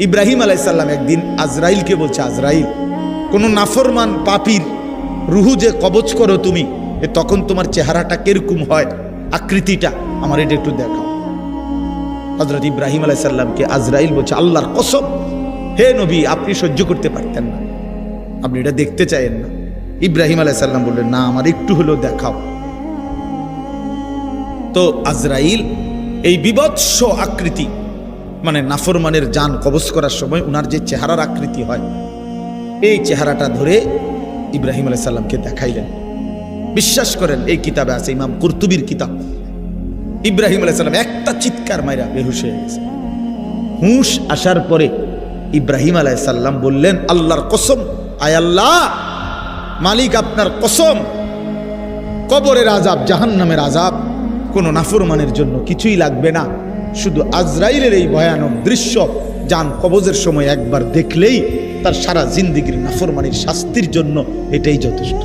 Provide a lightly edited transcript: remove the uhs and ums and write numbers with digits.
ইব্রাহিম আলাইহিস সালাম একদিন আজরাইলকে বলছে, আজরাইল, কোন নাফরমান পাপীর রুহু যে কবজ করো তুমি, তখন তোমার চেহারাটা কিরকম হয়, আকৃতিটা আমার এটা একটু দেখাও। হযরত ইব্রাহিম আলাইহিস সালামকে আজরাইল বলছে, আল্লাহর কসম হে নবী, আপনি সহ্য করতে পারতেন না, আপনি এটা দেখতে চাইেন না। ইব্রাহিম আলাইহিস সালাম বললেন, না, আমার একটু হলেও দেখাও। তো আজরাইল এই বিভৎস আকৃতি, মানে নাফরমানের জান কবজ করার সময় উনার যে চেহারার আকৃতি হয়, এই চেহারাটা ধরে ইব্রাহিম আলাইহিস সালামকে দেখাইলেন। বিশ্বাস করেন, এই কিতাবে আছে, ইমাম কুরতুবীর কিতাব, ইব্রাহিম আলাইহিস সালাম একটা চিৎকার মাইরা বেহুশ হয়ে গেছে। হুঁশ আসার পরে ইব্রাহিম আলাইহিস সালাম বললেন, আল্লাহর কসম, আয় আল্লাহ, মালিক আপনার কসম, কবরের আযাব, জাহান্নামের আযাব কোনো নাফরমানের জন্য কিছুই লাগবে না, শুধু আজরাইলের এই ভয়ানক দৃশ্য জান কবজের সময় একবার দেখলেই তার সারা জিন্দেগীর নাফরমানির শাস্তির জন্য এটাই যথেষ্ট।